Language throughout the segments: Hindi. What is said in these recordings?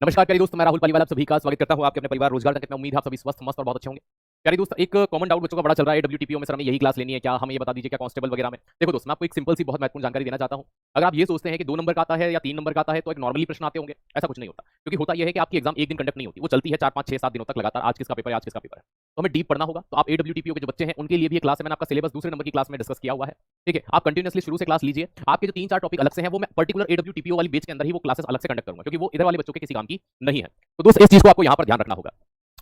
नमस्कार प्यारे दोस्त, मैं राहुल पालीवाल आप सभी का स्वागत करता हूं आपके अपने परिवार रोजगार तक में। उम्मीद है आप सभी स्वस्थ मस्त और बहुत अच्छे होंगे। प्यारे दोस्त, एक कॉमन डाउट बच्चों का बड़ा चल रहा है डब्ल्यूटीपीओ में, सर हमें यही क्लास लेनी है क्या, हमें ये बता दीजिए क्या कांस्टेबल वगैरह में। देखो दोस्त, मैं आपको एक सिंपल सी बहुत महत्वपूर्ण जानकारी देना चाहता हूं। अगर आप ये सोचते हैं कि 2 नंबर का आता है या 3 नंबर का आता है तो एक नॉर्मली प्रश्न आते होंगे, ऐसा कुछ नहीं होता। क्योंकि होता यह है कि आपकी एग्जाम एक दिन कंडक्ट नहीं होती, वो चलती है 4 5 6 7 दिनों तक लगातार। आज किसका पेपर है, आज किसका पेपर है, तो हमें डीप पढ़ना होगा। तो आप एडब्ल्यूटीपीओ के जो बच्चे हैं उनके लिए भी ये क्लास है। मैंने आपका सिलेबस दूसरे नंबर की क्लास में डिस्कस किया हुआ है, ठीक है। आप कंटिन्यूअसली शुरू से क्लास लीजिए। आपके जो 3 4 टॉपिक अलग से हैं वो मैं पर्टिकुलर एडब्ल्यूटीपीओ वाली बेच के अंदर ही वो क्लासेस अलग से कंडक्ट करूंगा, क्योंकि वो इधर वाले बच्चों के किसी काम की नहीं है। तो दोस्त इस चीज को आपको यहां पर ध्यान रखना होगा।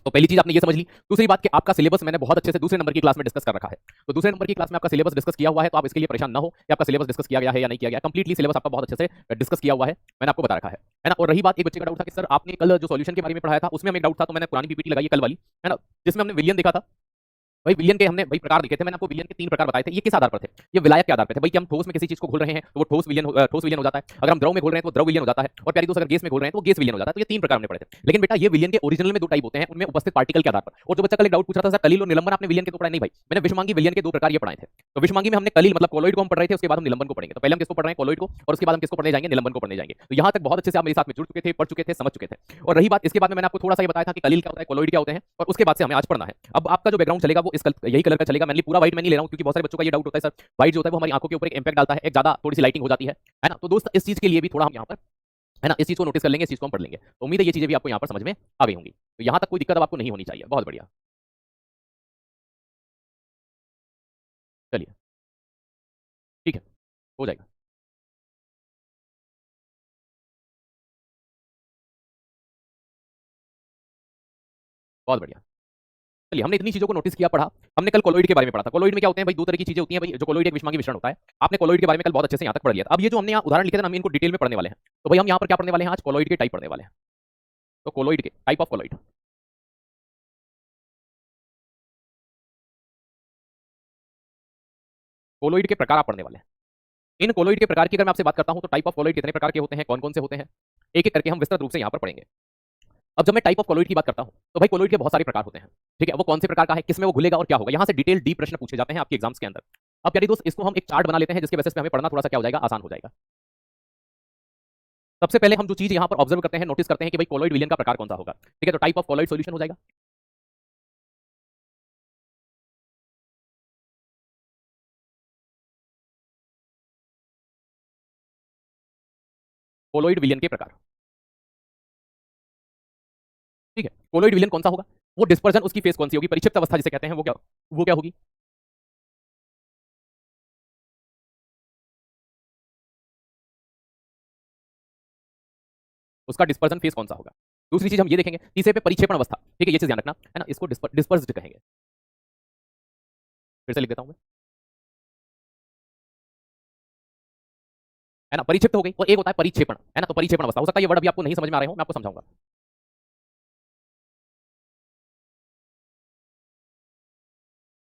तो पहली चीज आपने ये समझ ली। दूसरी बात कि आपका सिलेबस मैंने बहुत अच्छे से दूसरे नंबर की क्लास में डिस्कस कर रखा है। तो दूसरे नंबर की क्लास में आपका सिलेबस डिस्कस किया हुआ है, तो आप इसके लिए परेशान ना हो कि आपका सिलेबस डिस्कस किया गया है या नहीं किया गया। कंप्लीटली सिलेबस आपका बहुत अच्छे से डिस्कस किया हुआ है, मैंने आपको बता रखा है ना। और रही बात एक बच्चे का डाउट था कि सर आपने कल जो सॉल्यूशन के बारे में पढ़ाया था उसमें हमें डाउट था, तो मैंने पुरानी पीपीटी लगाई कल वाली, है ना, जिसमें हमने विलियन देखा था। भाई विलियन के हमने भाई प्रकार देखे थे। मैंने आपको विलियन के 3 प्रकार बताए थे। ये किस आधार पर थे, ये विलायक के आधार पर थे। भाई कि हम ठोस में किसी चीज को घोल रहे हैं तो वो ठोस विलियन हो जाता है। अगर हम द्रव में घोल रहे हैं तो द्रव विलियन हो जाता है। और प्यारी दोस्त, अगर गैस में घोल रहे हैं तो वो गैस विलियन हो जाता है। तो ये 3 प्रकार हमने पढ़े थे। लेकिन बेटा ये विलियन के ओरिजिनल में 2 टाइप होते हैं, उनमें उपस्थित पार्टिकल के आधार पर। और जो बच्चा कल एक डाउट पूछ रहा था सर कलिल और निलंबन आपने विलियन के तो पढ़ाए नहीं, भाई मैंने विषमांगी विलियन के 2 प्रकार ये पढ़ाए थे। तो विषमांगी में हमने कलिल मतलब कोलोइड को हम पढ़ रहे थे, उसके बाद हम निलंबन को पढ़ेंगे। तो पहले हम किसको पढ़ रहे हैं, कोलोइड को, और उसके बाद हम किसको पढ़ने जाएंगे, निलंबन को पढ़ने जाएंगे। तो यहां तक बहुत अच्छे से आप मेरे साथ में जुड़ चुके थे, पढ़ चुके थे, समझ चुके थे। और रही बात इसके बाद में मैंने आपको थोड़ा सा ये बताया था कि कलिल क्या होता है, कोलोइड क्या होते हैं, और उसके बाद से हमें आज पढ़ना है। अब आपका जो बैकग्राउंड चलेगा वो यही कलर का चलेगा। मैंने पूरा व्हाइट में नहीं ले रहा हूं, क्योंकि बहुत सारे बच्चों का ये डाउट होता है सर व्हाइट जो होता है वो हमारी आंखों के ऊपर एक इंपैक्ट डालता है, एक ज्यादा थोड़ी सी लाइटिंग हो जाती है ना। तो दोस्त इस चीज के लिए भी थोड़ा हम यहाँ पर, है ना, इस चीज को नोटिस कर लेंगे, इस चीज को हम पढ़ लेंगे। तो उम्मीद है ये चीजें भी आपको यहाँ पर समझ में आ गई होंगी। तो यहाँ तक कोई दिक्कत अब आपको नहीं होनी चाहिए। बहुत बढ़िया, चलिए ठीक है, हो जाएगा। बहुत बढ़िया। चलिए, हमने इतनी चीजों को नोटिस किया, पढ़ा। हमने कल कोलोइड के बारे में पढ़ा था। कोलोइड में क्या होते हैं भाई, 2 तरह की चीजें होती हैं भाई। जो कोलोइड एक विषमांगी मिश्रण होता है। आपने कोलोइड के बारे में कल बहुत अच्छे से यहाँ तक पढ़ लिया था। अब ये जो हमने यहाँ उदाहरण लिखे थे ना, हम इनको डिटेल में पढ़ने वाले हैं। तो भाई हम यहाँ पर क्या पढ़ने वाले हैं, आज कोलोइड के टाइप पढ़ने वाले हैं। तो कोलोइड के टाइप ऑफ कोलोइड, कोलोइड के प्रकार आप पढ़ने वाले हैं। इन कोलोइड के प्रकार की अगर मैं आपसे बात करता हूं तो टाइप ऑफ कोलोइड कितने प्रकार के होते हैं, कौन कौन से होते हैं, एक एक करके हम विस्तृत रूप से यहाँ पर पढ़ेंगे। अब जब मैं टाइप ऑफ कोलोइड की बात करता हूं तो भाई कोलोइड के बहुत सारे प्रकार होते हैं, ठीक है। वो कौन से प्रकार का है, किसमें वो घुलेगा और क्या होगा, यहां से डिटेल डीप प्रश्न पूछे जाते हैं आपके एग्जाम्स के अंदर। अब प्यारे दोस्त, इसको हम एक चार्ट बना लेते हैं, जिसके बेसिस पे हमें पढ़ना थोड़ा सा क्या हो जाएगा, आसान हो जाएगा। सबसे पहले हम जो चीज यहां पर ऑब्जर्व करते हैं, नोटिस करते हैं कि भाई कोलोइड विलियन का प्रकार कौन सा होगा, ठीक है। तो टाइप ऑफ कोलोइड सॉल्यूशन हो जाएगा। कोलोइड विलियन के प्रकार, ठीक है। कोलोइड विलियन कौन सा होगा, वो डिस्पर्जन उसकी फेस कौन सी होगी, परिक्षिप्त अवस्था जिसे कहते हैं, वो क्या होगी। उसका डिस्पर्जन फेस कौन सा होगा। दूसरी चीज हम ये देखेंगे तीसरे पे परिक्षेपण अवस्था, ठीक है, ये चीज ध्यान रखना, है ना। इसको डिस्पर्स्ड कहेंगे। फिर से लिख देता हूं मैं, है ना। परिक्षिप्त हो गई, और एक होता है परिक्षेपण, है ना। तो परिक्षेपण अवस्था, हो सकता है ये वर्ड अभी आपको नहीं समझ में आ रहे हो, मैं आपको समझाऊंगा।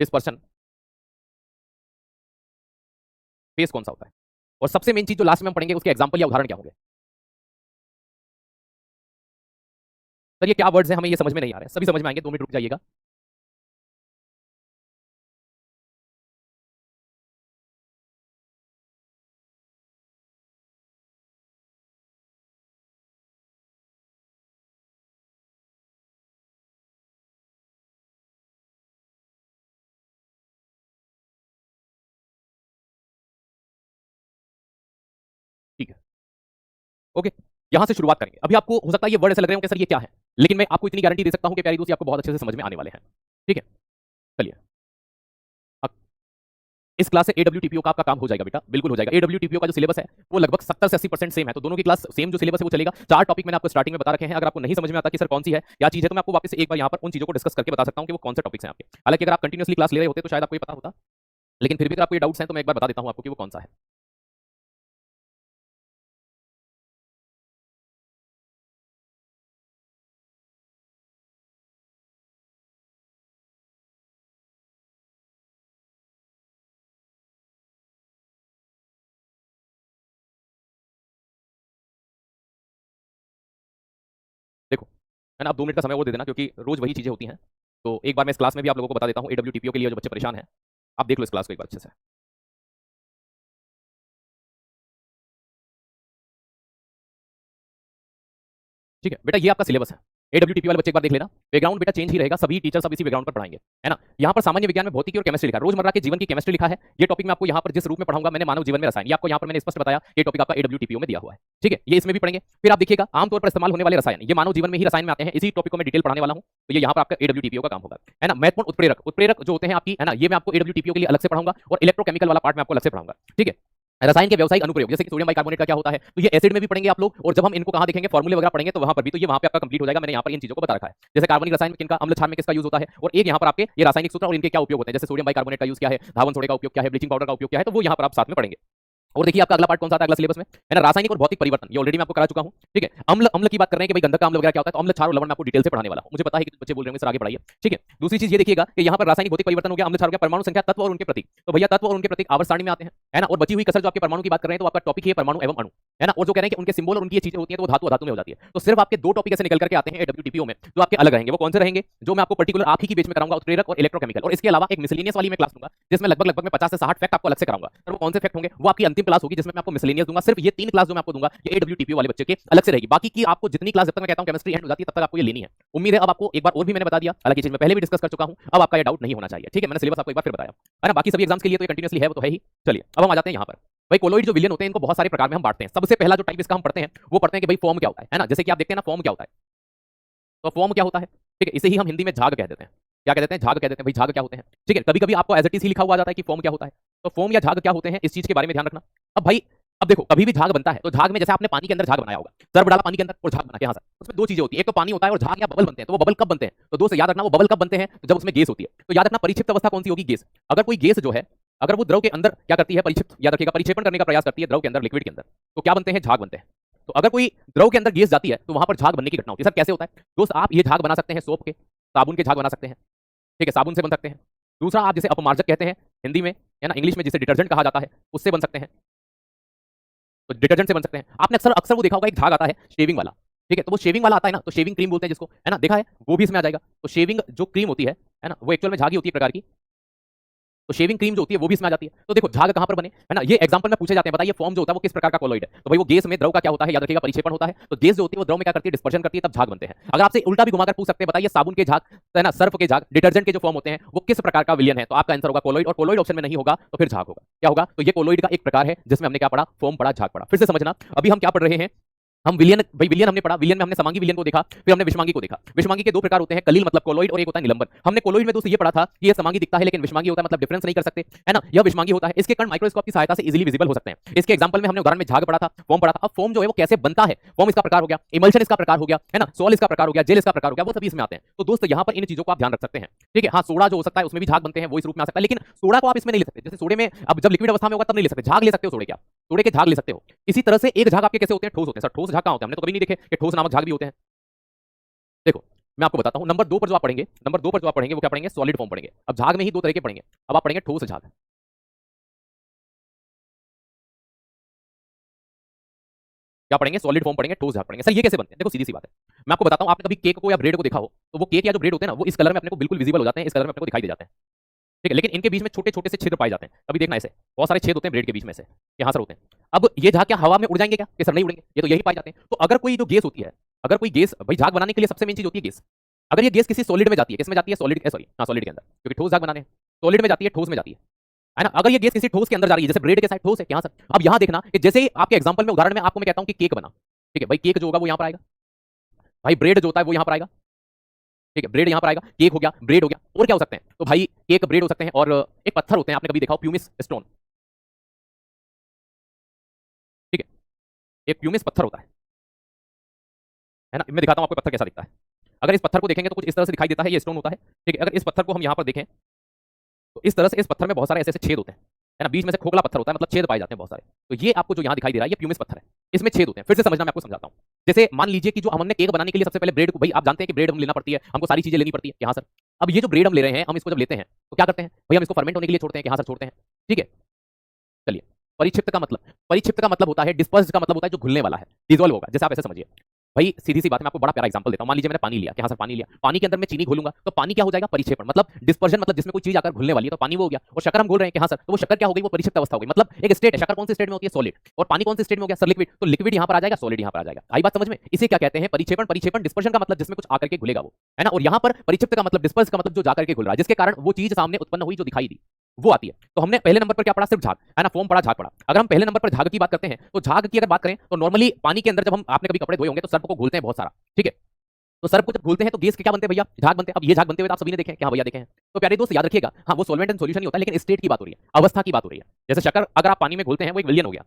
डिस्पर्शन फेस कौन सा होता है, और सबसे मेन चीज जो लास्ट में हम पढ़ेंगे उसके एग्जांपल या उदाहरण क्या होंगे। सर ये क्या वर्ड्स हैं, हमें ये समझ में नहीं आ रहे हैं, सभी समझ में आएंगे, 2 मिनट रुक जाइएगा। ठीक है, ओके। यहां से शुरुआत करेंगे। अभी आपको हो सकता है ये वर्ड ऐसे लग रहे हो कि सर ये क्या है, लेकिन मैं आपको इतनी गारंटी दे सकता हूं कि प्यारी दोस्त आपको बहुत अच्छे से समझ में आने वाले हैं, ठीक है। चलिए, अब इस क्लास से एडब्ल्यूटीपीओ का आपका काम हो जाएगा बेटा, बिल्कुल हो जाएगा। एडब्ल्यूटीपीओ का जो सिलेबस है वो लगभग 70 से 80% सेम है। तो दोनों की क्लास सेम जो सिलेबस है वो चलेगा। 4 टॉपिक मैंने आपको स्टार्टिंग में बता रखे हैं। अगर आपको नहीं समझ में आता कि सर कौन सी है क्या चीज है, तो मैं आपको वापस से एक बार यहाँ पर उन चीजों को डिस्कस करके बता सकता हूँ कि वो कौन से टॉपिक्स हैं आपके। हालांकि अगर आप कंटिन्यूसली क्लास ले रहे होते तो शायद आपको ये पता होता, लेकिन फिर भी अगर आपको ये डाउट्स हैं तो मैं एक बार बता देता हूँ आपको कि वो कौन सा है। देखो, है ना, आप 2 मिनट का समय वो दे देना, क्योंकि रोज वही चीजें होती हैं। तो एक बार मैं इस क्लास में भी आप लोगों को बता देता हूँ एडब्ल्यूटीपीओ के लिए जो बच्चे परेशान हैं, आप देख लो इस क्लास को एक बार अच्छे से। ठीक है बेटा, ये आपका सिलेबस है। एडब्ल्यूटीपी वाले बच्चे एक बार देख लेना, बैकग्राउंड बेटा चेंज ही रहेगा, सभी टीचर सब इसी बैकग्राउंड पर पढ़ाएंगे, है ना। यहाँ पर सामान्य विज्ञान में भौतिकी और केमिस्ट्री लिखा है, रोजमर्रा के जीवन की केमिस्ट्री लिखा है। ये टॉपिक मैं आपको यहाँ पर जिस रूप में पढ़ाऊंगा, मैंने मानव जीवन में रसायन, ये आपको यहाँ पर मैंने स्पष्ट बताया, ये टॉपिक आपका एडब्ल्यूटीपीओ में दिया हुआ है। ठीक है, ये इसमें भी पढ़ेंगे। फिर आप देखिएगा आमतौर पर इस्तेमाल होने वाले रसायन, ये मानव जीवन में ही रसायन में आते हैं, इसी टॉपिक को मैं डिटेल पढ़ाने वाला हूँ। तो ये यहाँ पर आपका एडब्ल्यूटीपीओ का काम होगा, है ना। महत्वपूर्ण उत्प्रेरक, उत्प्रेरक जो होते हैं आपकी, है ना, ये मैं आपको एडब्ल्यूटीपीओ के लिए अलग से पढ़ाऊंगा, और इलेक्ट्रोकेमिकल वाला पार्ट मैं आपको अलग से पढ़ाऊंगा। ठीक है, रसायन के व्यावसायिक अनुप्रयोग, जैसे कि सोडियम बाइकार्बोनेट का क्या होता है, तो ये एसिड में भी पढ़ेंगे आप लोग, और जब हम इनको कहां देखेंगे, फॉर्मूले वगैरह पढ़ेंगे, तो वहां पर भी, तो ये वहां पे आपका कंप्लीट हो जाएगा। मैंने यहाँ पर इन चीजों को बता रखा है, जैसे कार्बनिक रसायन में किनका, अम्ल क्षार में किसका यूज होता है, और एक यहाँ पर आपके ये रासायनिक सूत्र और इनके क्या उपयोग होते हैं, जैसे सोडियम बाइकार्बोनेट का यूज क्या है, धावन सोडे का उपयोग क्या है, ब्लीचिंग पाउडर का उपयोग क्या है, तो वो यहाँ पर आप साथ में पढ़ेंगे। और देखिए आपका अगला पार्ट कौन सा आता है अगला सिलेबस में, है ना, रासायनिक और भौतिक परिवर्तन, ये ऑलरेडी मैं आपको करा चुका हूं। ठीक है, अम्ल, अम्ल की बात कर रहे हैं कि भाई गंधक का अम्ल वगैरह क्या होता है, तो अम्ल, क्षार और लवण मैं आपको डिटेल से पढ़ाने वाला हूं। मुझे पता है कि बच्चे बोल रहे होंगे सर आगे पढ़ाइए। ठीक है, दूसरी चीज ये देखिएगा कि यहाँ पर रासायनिक भौतिक परिवर्तन हो गया, अम्ल, क्षार हो गया, परमाणु संख्या, तत्व और उनके प्रतीक, तो भैया तत्व और उनके प्रतीक आवर्त सारणी में आते हैं, है ना। और बची हुई कसर जो आपके परमाणु की बात कर रहे हैं, तो आपका टॉपिक है परमाणु एवं अणु, है ना। और जो कह रहे हैं कि उनके सिंबल और उनकी ये चीजें होती हैं, तो वो धातु अधातु में हो जाती है। तो सिर्फ आपके दो टॉपिक ऐसे निकल करके आते हैं एडब्ल्यूटीपीओ में, जो आपके अलग रहेंगे। वो कौन से रहेंगे, जो मैं आपको पर्टिकुलर आप ही की बेच में कराऊंगा, उत्प्रेरक और इलेक्ट्रोकेमिकल। और इसके अलावा एक मिसलेनियस वाली मैं क्लास दूंगा, जिसमें लगभग मैं 50 से 60 फैक्ट आपको अलग से कराऊंगा। तो वो कौन से फैक्ट होंगे, वो आपकी अंतिम क्लास होगी, जिसमें मैं आपको मिसलेनियस दूंगा। सिर्फ ये 3 क्लास जो मैं आपको दूंगा, ये एडब्ल्यूटीपीओ वाले बच्चे के अलग से रहेगी। बाकी की आपको जितनी क्लास, जब तक मैं कहता हूं केमिस्ट्री एंड हो जाती है, तब तक आपको ये लेनी है। उम्मीद है अब आपको एक बार और भी मैंने बता दिया, हालांकि चीज मैं पहले भी डिस्कस कर चुका हूं, अब आपका ये डाउट नहीं होना चाहिए। ठीक है, मैंने सिलेबस आपको एक बार फिर बताया, है ना। बाकी सभी एग्जाम्स के लिए तो कंटिन्यूअसली है, वो तो है ही। चलिए अब हम आ जाते हैं यहाँ पर। भाई कोलोइड जो विलयन होते हैं, इनको बहुत सारे प्रकार में हम बांटते हैं। सबसे पहला जो टाइप इसका हम पढ़ते हैं, वो पढ़ते हैं कि भाई फॉर्म क्या होता है ना। जैसे कि आप देखते हैं ना, फॉर्म क्या होता है, तो फॉर्म क्या होता है, ठीक है, इसे ही हम हिंदी में झाग कह देते हैं। क्या कह देते हैं, झाग कह देते हैं। भाई झाग क्या होते हैं, ठीक है, कभी कभी आपको एज इट इज ही लिखा हुआ जाता है कि फॉर्म क्या होता है। तो फॉर्म या झाग क्या होते हैं, इस चीज के बारे में ध्यान रखना। अब भाई, अब देखो, कभी भी झाग बनता है तो झाग में, जैसे आपने पानी के अंदर झाग बनाया होगा, सर्फ डाला पानी के अंदर और झाग बना, यहाँ सर उसमें दो चीजें होती है, एक तो पानी होता है और झाग या बबल बनते हैं। तो वो बबल कब बनते हैं, तो दोस्त याद रखना, वो बबल कब बनते हैं, तो जब उसमें गैस होती है। तो याद रखना परिक्षिप्त अवस्था कौन सी होगी, गैस। अगर कोई गैस जो है, अगर वो द्रव के अंदर क्या करती है, परिक्षिप्त, याद रखिएगा, परिक्षेपण करने का प्रयास करती है द्रव के अंदर, लिक्विड के अंदर, तो क्या बनते हैं, झाग बनते हैं। तो अगर कोई द्रव के अंदर गैस जाती है, तो वहां पर झाग बनने की घटना होती है। सर कैसे होता है दोस्त, आप ये झाग बना सकते हैं सोप के, साबुन के झाग बना सकते हैं। ठीक है, साबुन से बन सकते हैं। दूसरा, आप जिसे अपमार्जक कहते हैं हिंदी में, है ना, इंग्लिश में जिसे डिटर्जेंट कहा जाता है, उससे बन सकते हैं। तो डिटर्जेंट से बन सकते हैं। आपने अक्सर अक्सर वो देखा होगा, एक झाग आता है शेविंग वाला। ठीक है, तो वो शेविंग वाला आता है ना, तो शेविंग क्रीम बोलते हैं जिसको, है ना, देखा है, वो भी इसमें आ जाएगा। तो शेविंग जो क्रीम होती है ना, वो एक्चुअल में झाग ही होती है एक प्रकार की। तो शेविंग क्रीम जो होती है वो भी इसमें आ जाती है। तो देखो झाग कहां पर बने, है ना, ये एग्जांपल में पूछे जाते हैं। बताइए फॉर्म जो होता है वो किस प्रकार का कोलोइड है। तो भाई वो गैस में द्रव का क्या होता है, याद रखिएगा, परिक्षेपण होता है। तो गैस जो होती है वो द्रव में क्या करती है, डिस्पर्शन करती है, तब झाग बनते हैं। अगर आपसे उल्टा भी घुमाकर पूछ सकते हैं, बताइए साबुन के झाग, है ना, सर्फ के झाग, डिटर्जेंट के जो फॉर्म होते हैं, वो किस प्रकार का विलयन है, तो आपका आंसर होगा कोलोइड। और कोलोइड ऑप्शन में नहीं होगा तो फिर झाग होगा। क्या होगा, तो ये कोलोइड का एक प्रकार है, जिसमें हमने क्या पढ़ा, फॉर्म पढ़ा, झाग पढ़ा। फिर से समझना, अभी हम क्या पढ़ रहे हैं, हम विलयन, भाई विलयन हमने पढ़ा, विलयन में हमने समांगी विलयन को देखा, फिर हमने विषमांगी को देखा। विषमांगी के दो प्रकार होते हैं, कलील मतलब कोलोइड, और एक होता है निलंबन। हमने कोलोइड में दोस्तों ये पढ़ा था कि ये समांगी दिखता है लेकिन विषमांगी होता है, मतलब डिफरेंस नहीं कर सकते, है ना, यह विषमांगी होता है। इसके कण माइक्रोस्कोप की सहायता से इजीली विजिबल हो सकते हैं। इसके एग्जांपल में हमने उदाहरण में झाग पढ़ा था, फॉर्म पढ़ा था। अब फॉर्म जो है वो कैसे बनता है, फॉर्म इसका प्रकार हो गया, इमल्शन इसका प्रकार हो गया, है ना, सॉल इसका प्रकार हो गया, जेल इसका प्रकार हो गया, वो सभी इसमें आते हैं। तो दोस्तों यहाँ पर इन चीजों को आप ध्यान रख सकते हैं। ठीक है, हाँ सोडा जो हो सकता है उसमें भी झाग बनते हैं, वो इस रूप में आ सकता है, लेकिन सोडा को आप इसमें नहीं ले सकते। जैसे सोडे में अब जब लिक्विड अवस्था में होगा तब नहीं ले सकते, झाग ले सकते हो सोडे क्या, सोडे के झाग ले सकते हो। इसी तरह से एक झाग आपके कैसे होते हैं, ठोस होते हैं। सर ठोस झाग कहां होते हैं, हमने तो कभी नहीं देखे कि ठोस नामक झाग भी होते हैं। देखो मैं आपको बताता हूं, नंबर 2 पर जो आप पढ़ेंगे, नंबर 2 पर जो आप पढ़ेंगे वो क्या पढ़ेंगे, सॉलिड फॉर्म पढ़ेंगे। अब झाग में ही दो तरह के पढ़ेंगे, अब आप पढ़ेंगे ठोस झाग। क्या पढ़ेंगे, सॉलिड फॉर्म पढ़ेंगे, ठोस झाग पढ़ेंगे। सर ये कैसे बनते हैं, देखो सीधी सी बात है, मैं आपको बताता हूं। आपने कभी केक को या ब्रेड को देखा हो, तो वो केक या जो ब्रेड होते हैं ना, वो इस कलर में अपने को बिल्कुल विजिबल हो जाते हैं, इस कलर में अपने को दिखाई दे जाते हैं। ठीक है, लेकिन इनके बीच में छोटे छोटे से छिद्र पाए जाते हैं। कभी देखना ऐसे बहुत सारे छेद होते हैं ब्रेड के बीच में से, यहाँ सर होते हैं। अब ये झाग क्या हवा में उड़ जाएंगे क्या, कि सर नहीं उड़ेंगे, ये तो यही पाए जाते हैं। तो अगर कोई जो गैस होती है, अगर कोई गैस, भाई झाग बनाने के लिए सबसे मेन चीज होती है गैस। अगर ये गैस किसी सॉलिड में जाती है, किसमें जाती है, सॉलिड, सॉरी हाँ सॉलिड के अंदर, क्योंकि ठोस झाग बनाने हैं, सॉलिड में जाती है, ठोस में जाती है ना। अगर ये गैस किसी ठोस के अंदर जा रही है, जैसे ब्रेड के साथ ठोस है यहाँ सर। अब यहाँ देखना कि जैसे ही आपके एग्जांपल में, उदाहरण में आपको मैं कहता हूँ कि केक बना, ठीक है, भाई केक जो होगा वो यहाँ पर आएगा, भाई ब्रेड जो होता है वो यहाँ पर आएगा। ठीक है, ब्रेड यहाँ पर आएगा, केक हो गया, ब्रेड हो गया, और क्या हो सकते हैं, तो भाई केक ब्रेड हो सकते हैं। और एक पत्थर होते हैं, आपने कभी देखा हो, प्यूमिस स्टोन। ठीक है, एक प्यूमिस पत्थर होता है ना। मैं दिखाता हूँ आपको पत्थर कैसा दिखता है। अगर इस पत्थर को देखेंगे तो कुछ इस तरह से दिखाई देता है, ये स्टोन होता है। ठीक है, अगर इस पत्थर को हम यहाँ पर देखें तो इस तरह से इस पत्थर में बहुत सारे ऐसे ऐसे छेद होते हैं, है ना, बीच में से खोखला पत्थर होता है, मतलब छेद पाए जाते हैं बहुत सारे। तो ये आपको जो यहाँ दिखाई दे रहा है, ये प्यूमिस पत्थर है, इसमें छेद होते हैं। फिर से समझना, मैं आपको समझाता हूँ। जैसे मान लीजिए कि जो हमने केक बनाने के लिए सबसे पहले ब्रेड को, भाई आप जानते हैं कि ब्रेड हम लेना पड़ती है, हमको सारी चीजें लेनी पड़ती है, यहाँ सर। अब ये जो ब्रेड हम ले रहे हैं, हम इसको जब लेते हैं तो क्या करते हैं, भाई हम इसको फर्मेंट होने के लिए छोड़ते हैं, यहाँ सर छोड़ते हैं। ठीक है, चलिए, परिक्षिप्त का मतलब, परिक्षिप्त का मतलब होता है, डिस्पर्स्ड का मतलब होता है जो घुलने वाला है, डिसॉल्व होगा, जैसे आप ऐसे समझिए। भाई सीधी सी बात है, मैं आपको बड़ा प्यारा एग्जांपल देता हूं। मान लीजिए मैंने पानी लिया कि हाँ सर पानी लिया, पानी के अंदर मैं चीनी घोलूंगा तो पानी क्या हो जाएगा, परिक्षेपण, मतलब डिस्पर्जन, मतलब जिसमें कोई चीज आकर घुलने वाली है तो पानी वो हो गया। और शक्कर हम घोल रहे हैं कि हाँ सर, तो वो शक्कर क्या हो गई, वो परिक्षिप्त अवस्था हो गई। मतलब एक स्टेट है, शक्कर कौन सी स्टेट में होती है, सॉलिड, और पानी कौन सी स्टेट में हो गया सर, लिक्विड। तो लिक्विड यहां पर आ जाएगा, सॉलिड यहां पर आ जाएगा। आई बात समझ में? इसे क्या कहते हैं, परिक्षेपण। परिक्षेपण डिस्पर्जन का मतलब जिसमें कुछ आकर के घुलेगा वो, है ना। और यहां पर परिक्षिप्त का मतलब, डिस्पर्स का मतलब जो जाकर के घुल रहा है, जिसके कारण वो चीज सामने उत्पन्न हुई जो दिखाई दी, वो आती है। तो हमने पहले नंबर पर क्या पढ़ा, सिर्फ झाग, है ना, फॉर्म पढ़ा, झाग पढ़ा। अगर हम पहले नंबर पर झाग की बात करते हैं तो झाग की अगर बात करें तो नॉर्मली पानी के अंदर जब हम, आपने कभी कपड़े धोए होंगे तो सर्फ को घोलते हैं बहुत सारा, ठीक है। तो सर्फ को जब घोलते हैं तो गैस के क्या बनते हैं भैया, झाग बनते हैं। अब ये झाग बनते हुए तो आप सभी ने देखे हैं कि हाँ भैया देखे हैं। तो प्यारे दोस्त याद रखिएगा, हाँ वो सॉल्वेंट एंड सॉल्यूशन ही होता है, लेकिन स्टेट की बात हो रही है, अवस्था की बात हो रही है। जैसे शक्कर अगर आप पानी में घोलते हैं वो एक विलयन हो गया,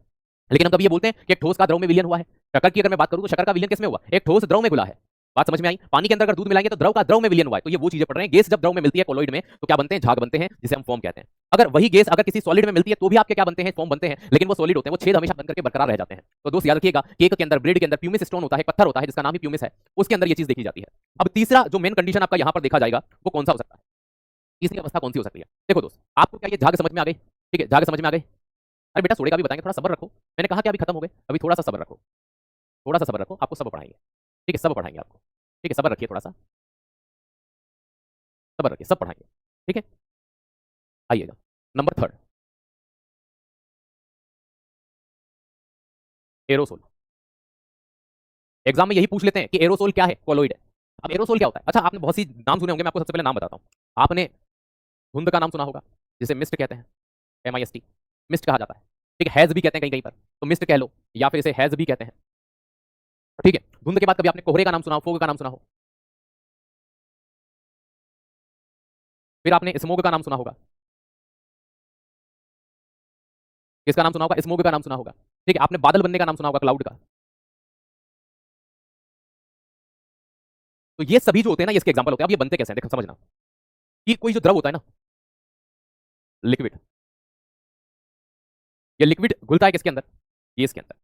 लेकिन हम कभी ये बोलते हैं कि एक ठोस का द्रव में विलयन हुआ है। शक्कर की अगर मैं बात करूं तो शक्कर का विलयन किसमें हुआ, एक ठोस द्रव में घुला है। बात समझ में आई? पानी के अंदर अगर दूध मिलाएंगे तो द्रव का द्रव में विलयन हुआ है। तो ये वो चीजें पढ़ रहे हैं। गैस जब द्रव में मिलती है कोलोइड में तो क्या बनते हैं, झाग बनते हैं, जिसे हम फॉर्म कहते हैं। अगर वही गैस अगर किसी सॉलिड में मिलती है तो भी आपके क्या बनते हैं, फॉर्म बनते हैं, लेकिन वो सॉलिड होते हैं, वो छेद हमेशा बनकर के बरकरार रह जाते हैं। तो दोस्त याद रखिएगा, केक के अंदर, ब्रेड के अंदर प्यूमिस स्टोन होता है, पत्थर होता है जिसका नाम ही प्यूमिस है, उसके अंदर ये चीज देखी जाती है। अब तीसरा जो मेन कंडीशन आपका यहां पर देखा जाएगा वो कौन सा हो सकता है, तीसरी अवस्था कौन सी हो सकती है। देखो दोस्त, आपको क्या ये झाग समझ में आ गई, ठीक है, झाग समझ में आ गई। अरे बेटा सोडे का भी बताएंगे, थोड़ा सब्र रखो। मैंने कहा कि अभी खत्म हो गए, अभी थोड़ा सा सब्र रखो, थोड़ा सा सब्र रखो, आपको सब पढ़ाएंगे, ठीक है, सब पढ़ाएंगे आपको, ठीक है, सब्र रखिए, थोड़ा सा सब्र रखिए, सब पढ़ाएंगे, ठीक है। आइएगा नंबर थर्ड, एरोसोल। एग्जाम में यही पूछ लेते हैं कि एरोसोल क्या है, कोलोइड है। अब एरोसोल क्या होता है, अच्छा आपने बहुत सी नाम सुने होंगे, मैं आपको सबसे पहले नाम बताता हूँ। आपने धुंध का नाम सुना होगा, जिसे मिस्ट कहते हैं, MIST, मिस्ट कहा जाता है, ठीक है। हैज भी कहते हैं कहीं कहीं पर, तो मिस्ट कह लो, या फिर इसे हैज भी कहते हैं, ठीक है। धुंध के बाद कभी आपने कोहरे का नाम सुना हो, फोग का नाम सुना हो, फिर आपने स्मोग का नाम सुना होगा, किसका नाम सुना होगा, स्मोग का नाम सुना होगा, ठीक है। आपने बादल बनने का नाम सुना होगा, क्लाउड का। तो ये सभी जो होते हैं ना, ये इसके एग्जांपल होते हैं। अब ये बनते कैसे हैं, देखो समझना, कि कोई जो द्रव होता है ना, लिक्विड, ये लिक्विड घुलता है किसके अंदर, ये इसके अंदर।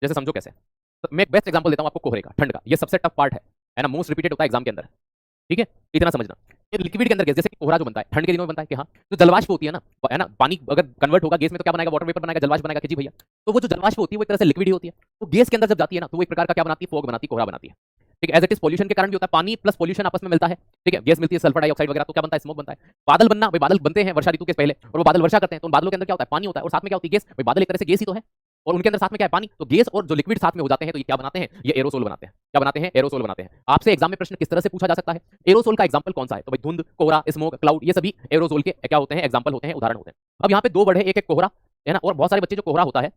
जैसे समझो कैसे, तो मैं एक बेस्ट एग्जांपल देता हूं आपको, कोहरे का, ठंड का, ये सबसे टफ पार्ट है ना, मोस्ट रिपीटेड होता है एग्जाम के अंदर, ठीक है। इतना समझना, ये लिक्विड के अंदर गैस, जैसे कि कोहरा जो बनता है ठंड के दिनों में बनता है कि हाँ, जो जलवाष्प होती है ना, पानी अगर कन्वर्ट होगा गैस में तो क्या बनाएगा, वाटर वेपर बनाएगा, जलवाष्प बनाएगा कि जी भैया। तो वो जो जलवाष्प होती है वो एक तरह से लिक्विड ही होती है। तो गैस के अंदर जब जाती है ना तो वो एक प्रकार का क्या बनाती है, फॉग बनाती है, कोहरा बनाती है, ठीक है। एज इट इज पॉल्यूशन के कारण भी होता है, पानी प्लस पॉल्यूशन आपस में मिलता है, ठीक है, गैस मिलती है, सल्फर डाइऑक्साइड वगैरह, तो क्या बनता है, स्मोक बनता है। बादल बनना, भाई बादल बनते हैं वर्षा ऋतु के पहले, और वो बादल वर्षा करते हैं, तो उन बादलों के अंदर क्या होता है, पानी होता है, और साथ में क्या होती है, गैस। भाई बादल एक तरह से गैस ही तो है, और उनके अंदर साथ में क्या है, पानी। तो गैस और जो लिक्विड साथ में हो जाते हैं तो ये क्या बनाते हैं, ये एरोसोल बनाते हैं। क्या बनाते हैं, एरोसोल बनाते हैं। आपसे एग्जाम में प्रश्न किस तरह से पूछा जा सकता है, एरोसोल का एग्जांपल कौन सा है, तो भाई धुंध, कोहरा, स्मोक, क्लाउड, ये सभी एरोसोल के क्या होते हैं, एग्जांपल होते हैं, उदाहरण होते हैं। अब यहाँ पे दो वर्ड है, एक एक कोहरा, है ना, और बहुत सारे बच्चे जो कोहरा होता है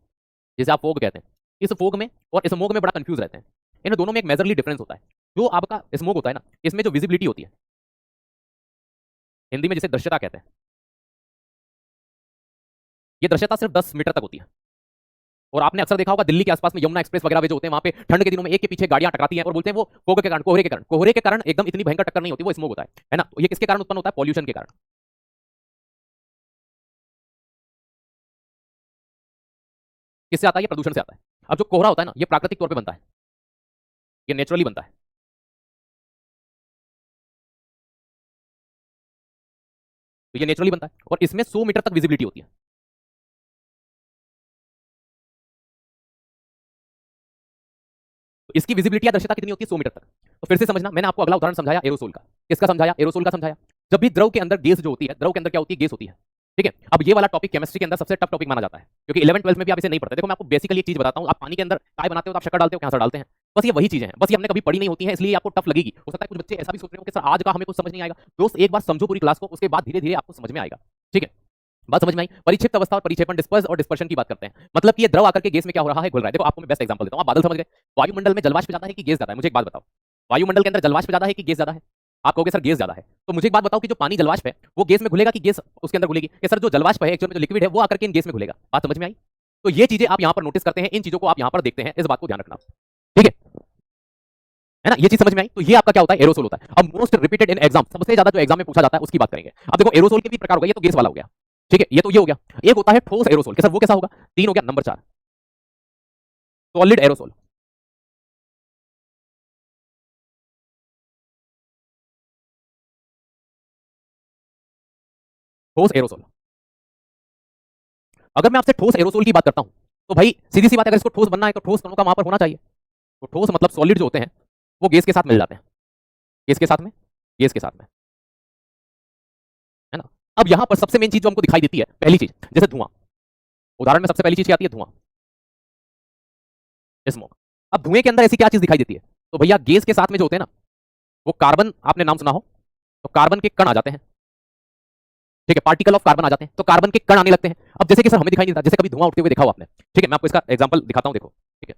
जिसे आप फोग कहते हैं, इस फोग में और स्मोक में बड़ा कंफ्यूज रहते हैं। इन दोनों में एक मेजरली डिफरेंस होता है। जो आपका स्मोक होता है ना, इसमें जो विजिबिलिटी होती है, हिंदी में जिसे दृश्यता कहते हैं, ये दृश्यता सिर्फ 10 मीटर तक होती है। और आपने अक्सर देखा होगा दिल्ली के आसपास में यमुना एक्सप्रेस वगैरह जो होते हैं, वहां पे ठंड के दिनों में एक के पीछे गाड़ियां टकराती हैं और बोलते हैं वो फोग के कारण, कोहरे के कारण। कोहरे के कारण एकदम इतनी भयंकर टक्कर नहीं होती, वो स्मोक होता है ना। तो ये किसके कारण उत्पन्न होता है, पॉल्यूशन के कारण। किससे आता है, ये प्रदूषण से आता है। अब जो कोहरा होता है ना, ये प्राकृतिक तौर पर बनता है, ये नेचुरली बनता है, तो ये नेचुरली बनता है, और इसमें 100 मीटर तक विजिबिलिटी होती है। तो इसकी विजिबिलिटी या दृश्यता कितनी होती है, 100 मीटर तक। तो फिर से समझना, मैंने आपको अगला उदाहरण समझाया एरोसोल का, किसका समझाया, एरोसोल का समझाया। जब भी द्रव के अंदर गैस जो होती है, द्रव के अंदर क्या होती है, गैस होती है, ठीक है। अब ये वाला टॉपिक केमिस्ट्री के अंदर सबसे टफ टॉपिक माना जाता है, क्योंकि 11 12 में भी आप इसे नहीं पढ़ते। देखो मैं आपको बेसिकली एक चीज बताता हूं, आप पानी के अंदर चाय बनाते हो तो आप शक्कर डालते हो, कैंसर डालते हैं, बस ये वही चीजें हैं, बस ये हमने कभी पढ़ी नहीं होती है, इसलिए आपको टफ लगेगी। हो सकता है कुछ बच्चे ऐसा भी सोच रहे हो कि सर आज का हमें कुछ समझ नहीं आएगा। दोस्त एक बार समझो पूरी क्लास को, उसके बाद धीरे धीरे आपको समझ में आएगा, ठीक है। बात समझ में आई। परिक्षिप्त अवस्था और परिक्षेपण, डिस्पर्स और डिस्पर्शन की बात करते हैं, मतलब कि ये द्रव आकर के गैस में क्या हो रहा है, घुल रहा है। देखो आपको मैं बेस्ट एग्जांपल देता हूं, आप बादल समझ गए, वायुमंडल में जलवाष्प ज्यादा है कि गैस ज्यादा है, मुझे एक बात बताओ, वायुमंडल के अंदर जलवाष्प ज्यादा है कि गैस ज्यादा है। आप कहोगे सर गैस ज्यादा है, तो मुझे एक बात बताओ कि जो पानी जलवाष्प है वो गैस में घुलेगा कि गैस उसके अंदर घुलेगी, कि सर जो जलवाष्प है एक्चुअल में जो लिक्विड है वो आकर के इन गैस में घुलेगा। बात समझ में आई। तो ये चीजें आप यहां पर नोटिस करते हैं, इन चीजों को आप यहां पर देखते हैं, इस बात को ध्यान रखना, ठीक है ना। ये चीज समझ में आई। तो ये आपका क्या होता है, एरोसोल होता है। अब मोस्ट रिपीटेड इन एग्जाम, सबसे ज्यादा जो एग्जाम में पूछा जाता है उसकी बात करेंगे। अब देखो एरोसोल के भी प्रकार हो गए, ये तो गैस वाला हो गया, ठीक है, ये तो ये हो गया। एक होता है ठोस एरोसोल, सर वो कैसा होगा, 3 हो गया। नंबर 4 सॉलिड एरोसोल, ठोस एरोसोल। अगर मैं आपसे ठोस एरोसोल की बात करता हूं तो भाई सीधी सी बात है, अगर इसको ठोस बनना है तो ठोस कणों का वहां पर होना चाहिए, तो ठोस मतलब सॉलिड जो होते हैं वो गैस के साथ मिल जाते हैं, गैस के साथ में, गैस के साथ में, है ना। अब यहां पर सबसे मेन चीज जो हमको दिखाई देती है, पहली चीज जैसे धुआं, उदाहरण में सबसे पहली चीज क्या आती है, धुआं, स्मोक। अब धुएं के अंदर ऐसी क्या चीज दिखाई देती है, तो भैया गैस के साथ में जो होते हैं ना, वो कार्बन, आपने नाम सुना हो, तो कार्बन के कण आ जाते हैं, ठीक है, पार्टिकल ऑफ कार्बन आ जाते हैं, तो कार्बन के कण आने लगते हैं। अब जैसे कि सर हमें दिखाई नहीं देता, जैसे कभी धुआं उठते हुए देखा हो आपने, ठीक है, मैं आपको इसका एग्जांपल दिखाता हूं, देखो, ठीक है।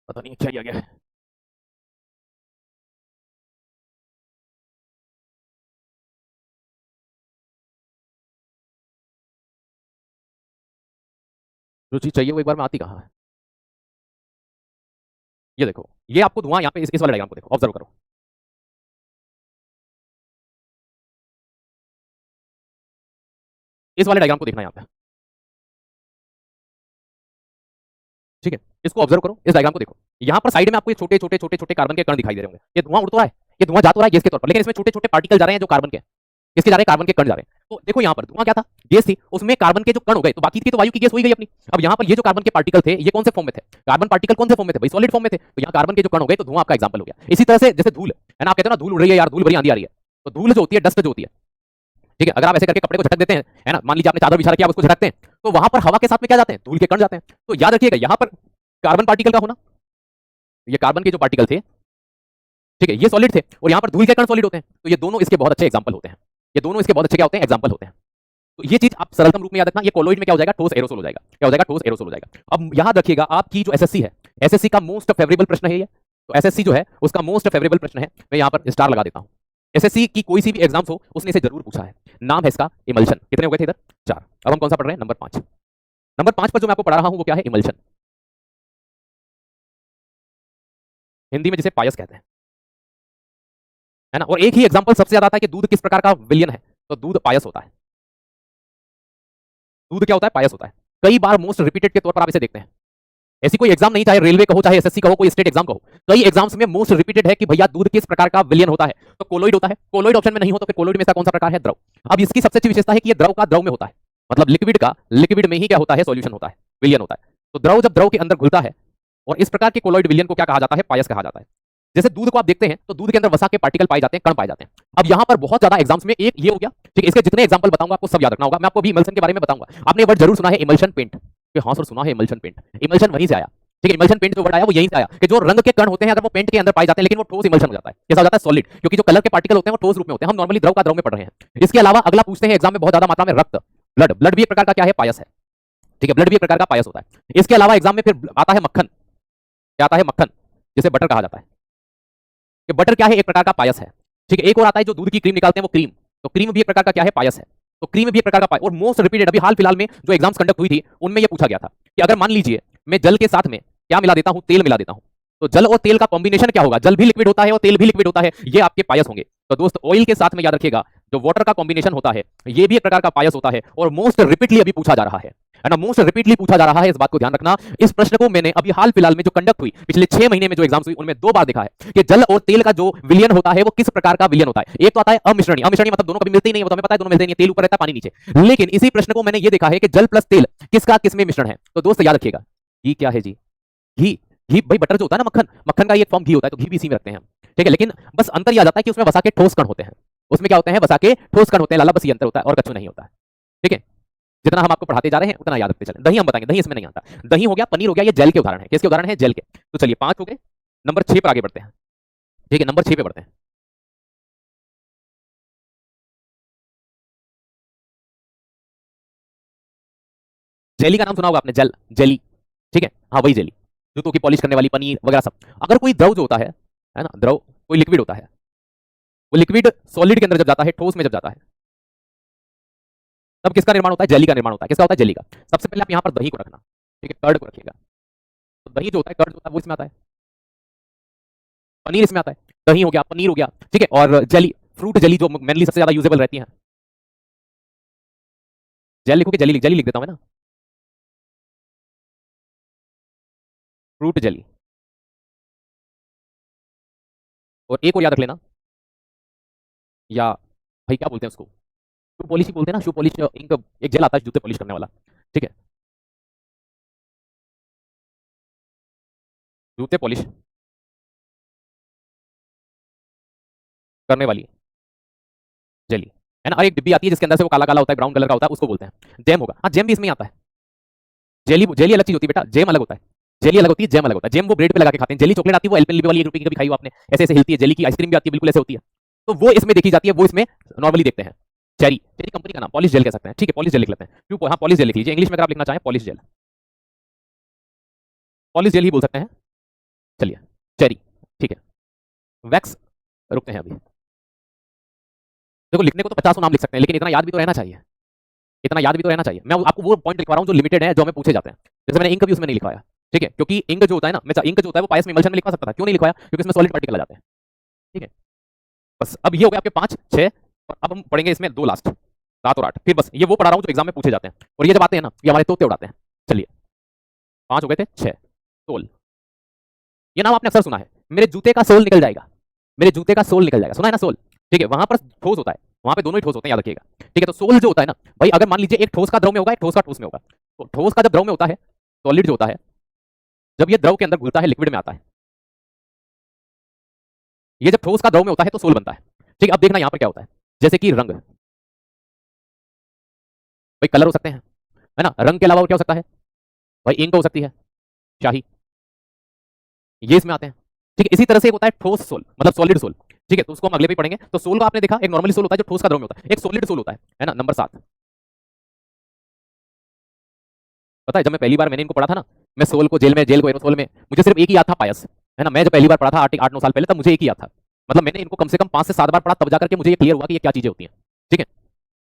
पता नहीं क्या किया गया है। जो चीज चाहिए वो एक बार में आती कहाँ है। ये देखो, ये आपको धुआं यहाँ पे इस वाले डायग्राम को देखो, ऑब्जर्व करो, इस वाले डायग्राम को देखना यहाँ पे, ठीक है, इसको ऑब्जर्व करो, इस डायग्राम को देखो, यहाँ पर साइड में आपको ये छोटे छोटे छोटे छोटे कार्बन के कण दिखाई दे रहे होंगे, ये धुआं उड़ तो रहा है, ये धुआं जा तो रहा है गैस के तौर पर, लेकिन इसमें छोटे छोटे पार्टिकल जा रहे हैं जो कार्बन के, किसके जा रहे हैं, कार्बन के कण जा रहे हैं। तो देखो यहाँ पर धुआं क्या था, गैस थी, उसमें कार्बन के जो कण हो गए, तो बाकी की तो वायु की गैस हो गई अपनी। अब यहाँ पर ये जो कार्बन के पार्टिकल थे, ये कौन से फॉर्म में थे, कार्बन पार्टिकल कौन से फॉर्म में थे भाई, सॉलिड फॉर्म में थे, तो यहाँ कार्बन के जो कण हो गए, तो धुआं आपका एग्जाम्पल हो गया। इसी तरह से जैसे धूल है ना, आप कहते हो ना धूल उड़ रही है यार, धूल भरी आंधी आ रही है, तो धूल जो होती है, डस्ट जो होती है, ठीक है, अगर आप ऐसे करके कपड़े को झटक देते हैं, है ना, मान लीजिए आपने चादर बिछा रखी है, आप उसको झटकते हैं, तो वहां पर हवा के साथ में क्या जाते हैं, धूल के कण जाते हैं। तो याद रखिएगा यहाँ पर कार्बन पार्टिकल का होना, ये कार्बन के जो पार्टिकल थे, ठीक है, ये सॉलिड थे, और यहाँ पर धूल के कण सॉलिड होते हैं, तो ये दोनों इसके बहुत अच्छे एग्जाम्पल होते हैं, ये दोनों इसके बहुत अच्छे क्या होते हैं, एग्जाम्पल होते हैं। तो ये चीज आप सरलतम रूप में याद रखना, ये कोलोइड में क्या हो जाएगा, ठोस एरोसोल हो जाएगा, क्या हो जाएगा, ठोस एरोसोल हो जाएगा। अब याद रखिएगा आपकी जो एसएससी है, एसएससी का मोस्ट फेवरेबल प्रश्न है ये, तो एसएससी जो है उसका मोस्ट फेवरेबल प्रश्न है, मैं यहाँ पर स्टार लगा देता हूँ। एसएससी की कोई सी भी एग्जाम्स हो, उसने इसे जरूर पूछा है। नाम है इसका इमल्शन। कितने हो गए थे इधर, 4। अब हम कौन सा पढ़ रहे हैं, नंबर 5। नंबर 5 पर जो मैं आपको पढ़ा रहा हूँ वो क्या है, इमल्शन, हिंदी में जिसे पायस कहते हैं, है ना। और एक ही एग्जाम्पल सबसे ज्यादा आता है कि दूध किस प्रकार का विलियन है, तो दूध पायस होता है, दूध क्या होता है, पायस होता है। कई बार मोस्ट रिपीटेड के तौर पर आप इसे देखते हैं, ऐसी कोई एग्जाम नहीं, चाहे रेलवे कहो, चाहे एसएससी कहो, कोई स्टेट एग्जाम कहो, कई एग्जाम्स में मोस्ट रिपीटेड है कि भैया दूध किस प्रकार का विलियन होता है, तो कोलोइड होता है। कोलोइड ऑप्शन में नहीं हो तो फिर कोलोइड में से कौन सा प्रकार है, द्रव। अब इसकी सबसे अच्छी विशेषता है कि ये द्रव का द्रव में होता है, मतलब लिक्विड का लिक्विड में ही क्या होता है, सॉल्यूशन होता है, विलियन होता है। तो द्रव जब द्रव के अंदर घुलता है, और इस प्रकार के कोलोइड विलियन को क्या कहा जाता है, पायस कहा जाता है। जैसे दूध को आप देखते हैं, तो दूध के अंदर वसा के पार्टिकल पाए जाते हैं, कण पाए जाते हैं। अब यहां पर बहुत ज्यादा एग्जाम्स में एक ये हो गया, ठीक है, इसके जितने एग्जांपल बताऊंगा आपको सब याद रखना होगा। मैं आपको अभी इमल्शन के बारे में बताऊंगा, आपने वर्ड जरूर सुना है इमल्शन पेंट, कि हाँ सर सुना है इमल्शन पेंट, इमल्शन वहीं से आया, ठीक है, इमल्शन पेंट जो वर्ड आया वो यहीं से आया, कि जो रंग के कण होते हैं अगर वो पेंट के अंदर पाए जाते हैं, लेकिन वो ठोस इमल्शन हो जाता है, कैसा हो जाता है, सॉलिड, क्योंकि जो कलर के पार्टिकल होते हैं वो ठोस रूप में होते हैं। हम नॉर्मली द्रव का द्रव में पढ़ रहे हैं। इसके अलावा अगला पूछते हैं एग्जाम में बहुत ज्यादा मात्रा में, रक्त, ब्लड, ब्लड भी एक प्रकार का क्या है, पायस है, ठीक है, ब्लड भी एक प्रकार का पायस होता है। इसके अलावा एग्जाम में फिर आता है मक्खन, क्या आता है, मक्खन, जिसे बटर कहा जाता है, कि बटर क्या है, एक प्रकार का पायस है, ठीक है। एक और आता है जो दूध की क्रीम निकालते हैं, वो क्रीम, तो क्रीम भी एक प्रकार का क्या है, पायस है, तो क्रीम भी एक प्रकार का पायस। और मोस्ट रिपीटेड अभी हाल फिलहाल में जो एग्जाम्स कंडक्ट हुई थी, उनमें ये पूछा गया था कि अगर मान लीजिए मैं जल के साथ में क्या मिला देता हूं, तेल मिला देता हूं, तो जल और तेल का कॉम्बिनेशन क्या होगा, जल भी लिक्विड होता है और तेल भी लिक्विड होता है, ये आपके पायस होंगे। तो दोस्त ऑयल के साथ में याद रखिएगा, जो वाटर का कॉम्बिनेशन होता है, ये भी एक प्रकार का पायस होता है, और मोस्ट रिपीटली अभी पूछा जा रहा है ना, मोस्ट रिपीटली पूछा जा रहा है, इस बात को ध्यान रखना। इस प्रश्न को मैंने अभी हाल फिलहाल में जो कंडक्ट हुई, पिछले 6 महीने में जो एग्जाम्स हुई, उनमें 2 बार देखा है कि जल और तेल का जो विलियन होता है वो किस प्रकार का विलियन होता है। एक तो आता है अमिश्रणीय, अमिश्रणीय मतलब दोनों कभी मिलते ही नहीं, वो तो हमें पता है दोनों मिलते नहीं, तेल ऊपर रहता है पानी नीचे। लेकिन इसी प्रश्न को मैंने ये देखा है कि जल प्लस तेल किसका किसमें मिश्रण है, तो दोस्त याद रखिएगा, घी क्या है जी, घी, घी भाई बटर जो होता है ना, मक्खन, मक्खन का एक फॉर्म घी होता है, तो घी भी इसी में रखते हैं हम, ठीक है। लेकिन बस अंतर यह आ जाता है कि उसमें वसा के ठोस कण होते हैं, उसमें क्या होते हैं, वसा के ठोस कण होते हैं, लाला, बस ये अंतर होता है, और कछु नहीं होता है, ठीक है। जितना हम आपको पढ़ाते जा रहे हैं उतना याद रखते चलें। दही हम बताएंगे, दही इसमें नहीं आता, दही हो गया, पनीर हो गया, ये जेल के उदाहरण है, किसके उदाहरण है, जेल के। तो चलिए 5 हो गए, नंबर 6 पर आगे बढ़ते हैं, ठीक है, नंबर 6 पे बढ़ते हैं। जेली का नाम सुना होगा आपने, जेल, जेली, ठीक है, हाँ वही जेली, जूतों की पॉलिश करने वाली, पनीर वगैरह सब। अगर कोई द्रव जो होता है ना, द्रव कोई लिक्विड होता है, वो लिक्विड सॉलिड के अंदर जब जाता है, ठोस में जब जाता है, तब किसका निर्माण होता है, जेली का निर्माण होता है। किसका होता है, जेली का। सबसे पहले आप यहाँ पर दही को रखना, ठीक है, कर्ड को रखिएगा। तो दही जो होता है, कर्ड जो होता है, वो इसमें आता है, पनीर इसमें आता है, दही हो गया, पनीर हो गया, ठीक है। और जेली, फ्रूट जेली जो मेनली सबसे ज्यादा यूजेबल रहती है, जेल लिखो कि जेली, जेली लिख देता हूं मैं ना, फ्रूट जेली। और एक और याद रख लेना, या भाई क्या बोलते हैं उसको, शू पॉलिश ही बोलते हैं ना, शू पॉलिश इंक, एक जेल आता है जूते पॉलिश करने वाला, ठीक है, जूते पॉलिश करने वाली जेली है ना, और एक डिब्बी आती है जिसके अंदर से वो काला काला होता है, ब्राउन कलर का होता है, उसको बोलते हैं जैम होगा। हाँ जैम भी इसमें ही आता है। जेली जेली अलग चीज होती है बेटा, जैम अलग होता है। जेली अलग होती है, जैम अलग होता है। जैम वो ब्रेड पे लगा के खाते हैं, जेली चॉकलेट आती है वो एल्पेनलिबे वाली 1 रुपए की कभी खाई हो आपने, ऐसे ऐसे हिलती है। जेली की आइसक्रीम भी आती है बिल्कुल ऐसे होती है, तो वो इसमें देखी जाती है, वो इसमें नॉर्मली देखते हैं। चेरी, चेरी कंपनी का नाम, पॉलिश जेल कह सकते हैं, ठीक है, पॉलिश जेल लिख लेते हैं। हाँ पॉलिश जेल लिख लीजिए, इंग्लिश में अगर आप लिखना चाहें पॉलिश जेल, पॉलिश जेल ही बोल सकते हैं। चलिए चेरी, ठीक है। वैक्स, रुकते हैं अभी। देखो लिखने को तो 50 नाम लिख सकते हैं, लेकिन इतना याद भी तो रहना चाहिए, इतना याद भी तो रहना चाहिए। मैं आपको वो पॉइंट लिखवा रहा हूँ जो लिमिटेड है, जो हमें पूछे जाते हैं। जैसे मैंने इंक भी उसमें नहीं लिखवाया, ठीक है, क्योंकि इंक जो होता है ना, मैं इंक जो होता है वो पायस में इमल्शन में लिखवा सकता था, क्यों नहीं लिखवाया, क्योंकि इसमें सॉलिड पार्टिकल आ जाते हैं, ठीक है। बस अब ये हो गया आपके 5 6, और अब हम पढ़ेंगे इसमें 2 लास्ट, 7 और 8, फिर बस ये वो पढ़ा रहा हूँ जो एग्जाम में पूछे जाते हैं, और ये जब आते हैं ना ये हमारे तोते उड़ाते हैं। चलिए 5 हो गए थे, 6 सोल, ये नाम आपने अक्सर सुना है, मेरे जूते का सोल निकल जाएगा, मेरे जूते का सोल निकल जाएगा, सुना है ना सोल, ठीक है, वहां पर ठोस होता है, वहां पे दोनों ही ठोस होते हैं, याद रखिएगा, ठीक है। तो सोल जो होता है ना भाई, अगर मान लीजिए एक ठोस का द्रव में होगा, एक ठोस का ठोस में होगा, तो ठोस का जब द्रव में होता है, सॉलिड जो होता है, जब ये द्रव के अंदर घुलता है, लिक्विड में आता है, ये जब ठोस का द्रव में होता है तो सोल बनता है, ठीक है। अब देखना यहाँ पर क्या होता है, जैसे कि रंग, भाई कलर हो सकते हैं, है ना, रंग के अलावा और क्या हो सकता है, भाई इंक हो सकती है, शाही, ये इसमें आते हैं, ठीक है। इसी तरह से एक होता है ठोस सोल, मतलब सॉलिड सोल, ठीक है, तो उसको हम अगले पे पढ़ेंगे। तो सोल को आपने देखा, एक नॉर्मली सोल होता है जो ठोस का द्रव में होता है, एक सॉलिड सोल होता है ना। नंबर 7, पता है जब मैं पहली बार मैंने इनको पढ़ा था ना, मैं सोल को जेल को एरोसोल में, मुझे सिर्फ एक ही याद था, पायस, है ना। मैं जब पहली बार पढ़ा था 8 9 साल पहले, तब मुझे एक ही याद था, मतलब मैंने इनको कम से कम 5 से 7 बार पढ़ा, तब जाकर के मुझे ये क्लियर हुआ कि ये क्या चीजें होती हैं, ठीक है।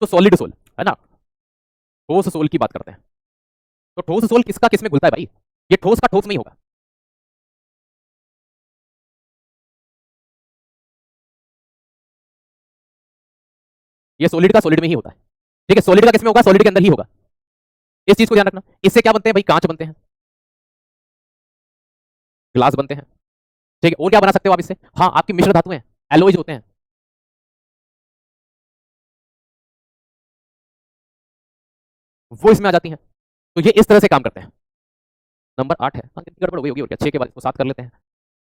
तो सॉलिड सोल, है ना, ठोस सोल की बात करते हैं। तो ठोस सोल किसका किस में घुलता है भाई, ये ठोस का ठोस में ही होगा, ये सॉलिड का सॉलिड में ही होता है, ठीक है। सॉलिड का किस में होगा, सॉलिड के अंदर ही होगा, इस चीज को ध्यान रखना। इससे क्या बनते हैं भाई, कांच बनते हैं, ग्लास बनते हैं, ठीक है। और क्या बना सकते हो आप इससे, हाँ आपकी मिश्र धातुएं, एलॉयज होते हैं, वो इसमें आ जाती हैं। तो ये इस तरह से काम करते हैं। नंबर 8 है, हाँ गिनती गड़बड़ हो गई होगी, और क्या 6 के बाद इसको 7 कर लेते हैं,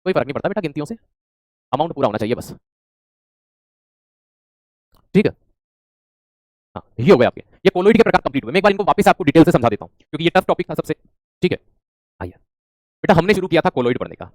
कोई फर्क नहीं पड़ता बेटा गिनतियों से, अमाउंट पूरा होना चाहिए बस, ठीक है। हाँ ये हो गए आपके, ये कोलोइड के प्रकार कंप्लीट हुए। मैं एक बार इनको वापस आपको डिटेल से समझा देता हूँ, क्योंकि ये टफ टॉपिक था सबसे, ठीक है। आइए बेटा, हमने शुरू किया था कोलोइड पढ़ने का,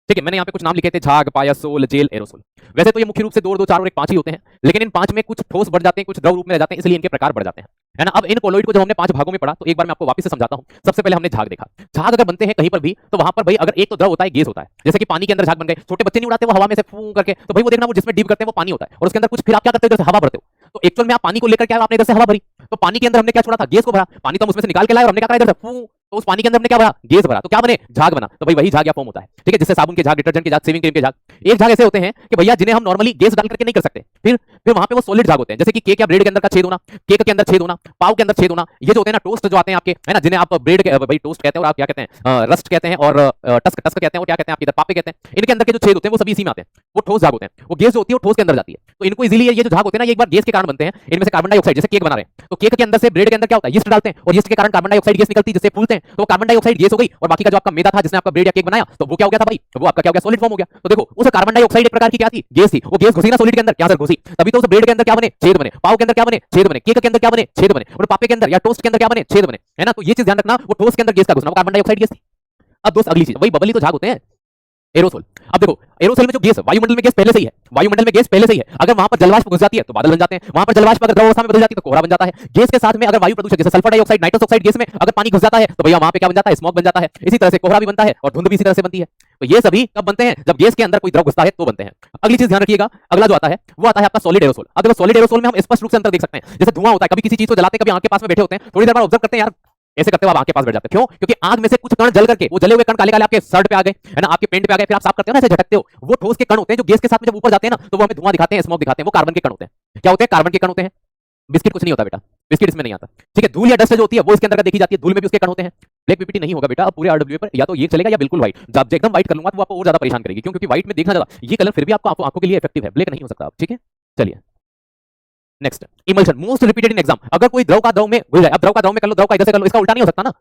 ठीक है। मैंने यहाँ पे कुछ नाम लिखे थे, झाग, पायस, सोल, जेल, एरोसोल। वैसे तो ये मुख्य रूप से 2 और 2 4 और 1 5 ही होते हैं, लेकिन इन 5 में कुछ ठोस बढ़ जाते हैं, कुछ द्रव रूप में रह जाते हैं, इसलिए इनके प्रकार बढ़ जाते हैं, है ना। अब इन कोलोइड को जब हमने 5 भागों में पढ़ा, तो एक बार मैं आपको वापस से समझाता हूँ। सबसे पहले हमने झाग देखा, झाग अगर बनते हैं कहीं पर भी, तो वहां पर भाई अगर एक तो द्रव होता है, गैस होता है, जैसे कि पानी के अंदर झाग बन गए, छोटे बच्चे नहीं उड़ाते वो हवा में से फू करके, तो भाई वो देखना, वो जिसमें डीप करते हैं वो पानी होता है, और उसके अंदर कुछ फिर आप क्या करते हो, इधर से हवा भरते हो। तो एक्चुअल में आप पानी को लेकर क्या, आपने इधर से हवा भरी, तो पानी के अंदर हमने क्या छोड़ा था, गैस को भरा, पानी तो हम उसमें से निकाल के लाए, और हमने क्या करा इधर से फू, तो उस पानी के अंदर हमने क्या भरा, गैस भरा, तो क्या बने, झाग बना। तो भाई वही झाग या फॉर्म होता है, ठीक है। जैसे साबुन के झाग, डिटर्जेंट के झाग, सेविंग क्रीम के झाग। एक झाग ऐसे होते हैं कि भैया जिन्हें हम नॉर्मली गैस डाल करके नहीं कर सकते, फिर वहां पे वो सॉलिड झाग होते हैं, जैसे कि केक या ब्रेड के अंदर का छेद होना, केक के अंदर छेद होना, पाव के अंदर छेद होना, ये जो होते हैं ना टोस्ट जो आते हैं आपके, है ना, जिन्हें आप ब्रेड के भाई टोस्ट कहते हैं, और आप क्या कहते हैं, रस्ट कहते हैं, और टस्क टस्क कहते हैं, और क्या कहते हैं आपके इधर पापे कहते हैं। इनके अंदर के जो छेद होते हैं वो सभी इसी में आते हैं, वो ठोस झाग होते हैं, वो गैस जो होती है वो ठोस के अंदर जाती है। तो इनको इजीली ये जो झाग होते हैं ना, ये एक बार गैस के कारण बनते हैं, इनमें से कार्बन डाइऑक्साइड, जैसे केक बना रहे हैं, तो केक के अंदर से ब्रेड के अंदर क्या होता है, यीस्ट डालते हैं, और यीस्ट के कारण कार्बन डाइऑक्साइड गैस निकलती है, जिससे फूलते हैं, तो कार्बन डाइऑक्साइड गैस हो गई, और बाकी का जो आपका मैदा था जिसने आपका ब्रेड या केक बनाया, तो वो क्या हो गया था भाई, वो आपका क्या हो गया, सॉलिड फॉर्म हो गया। तो देखो उस कार्बन डाइऑक्साइड एक प्रकार की क्या थी, गैस थी, वो गैस घुसी ना सॉलिड के अंदर, क्या सर घुसी, तभी तो उस ब्रेड के अंदर क्या बने, छेद बने, पाव के अंदर क्या बने, छेद बने, केक के अंदर क्या बने, छेद बने, और पापे के अंदर या टोस्ट के अंदर क्या बने, छेद बने, है ना। तो ये चीज ध्यान रखना, वो ठोस के अंदर गैस का घुसना, वो कार्बन डाइऑक्साइड गैस थी। अब दोस्त अगली चीज, वही बबली तो झाग होते हैं, एरोसोल। अब देखो एरोसोल में जो गैस, वायुमंडल में गैस पहले से ही है, वायुमंडल में गैस पहले से ही है, अगर वहां पर जलवाष्प घुस जाती है तो बादल बन जाते हैं, वहां पर जलवाष्प अगर द्रव अवस्था में बदल जाती है तो कोहरा बन जाता है। गैस के साथ में अगर वायु प्रदूषण जैसे sulphur dioxide, nitrous oxide gas में अगर पानी घुस जाता है, तो भैया वहां पे क्या बन जाता है, स्मोक बन जाता है। इसी तरह से कोहरा भी बनता है, और धुंध भी इसी तरह से बनती है। तो ये सभी कब बनते हैं, जब गैस के अंदर कोई द्रव घुसता है तो बनते हैं। अगली चीज ध्यान रखिएगा, अगला जो आता है वो आता है आपका सॉलिड एरोसोल। अब देखो सॉलिड एरोसोल में हम स्पष्ट रूप से अंतर देख सकते हैं, जैसे धुआं होता है, कभी किसी चीज को जलाते हैं, कभी आंख के पास में बैठे होते हैं, थोड़ी देर बाद ऑब्जर्व करते हैं यार, ऐसे करते हो आप आंख के पास बैठ जाते हो, क्यों, क्योंकि आग में से कुछ कण जल करके, वो जले हुए कण काले काले आपके शर्ट पे आ गए, है ना, आपके पेंट पे आ गए, फिर आप साफ करते हो ना, ऐसे झटकते हो, वो ठोस के कण होते हैं जो गैस के साथ में जब ऊपर जाते हैं ना, तो वो हमें धुआं दिखाते हैं, स्मोक दिखाते हैं, वो कार्बन के कण होते हैं। क्या होते हैं, कार्बन के कण होते हैं। बिस्किट कुछ नहीं होता बेटा, बिस्किट इसमें नहीं आता, ठीक है। धूल या डस्ट जो होती है वो इसके अंदर देखी जाती है, धूल में भी उसके कण होते हैं। ब्लैक पीपीटी नहीं होगा बेटा अब पूरे आरडब्ल्यू पर, या तो ये चलेगा या बिल्कुल व्हाइट। जब एकदम व्हाइट कर लूंगा तो आपको और ज्यादा परेशान करेगी, क्यों, क्योंकि व्हाइट में देखना ज्यादा, ये कलर फिर भी आपको आंखों के लिए इफेक्टिव है, ब्लैक नहीं हो सकता, ठीक है। चलिए next, emulsion most repeated in exam. अगर कोई द्रव का द्रव में घुल जाए, अब द्रव का द्रव में कर लो, द्रव का इधर से कर लो, इसका उल्टा नहीं हो सकता ना,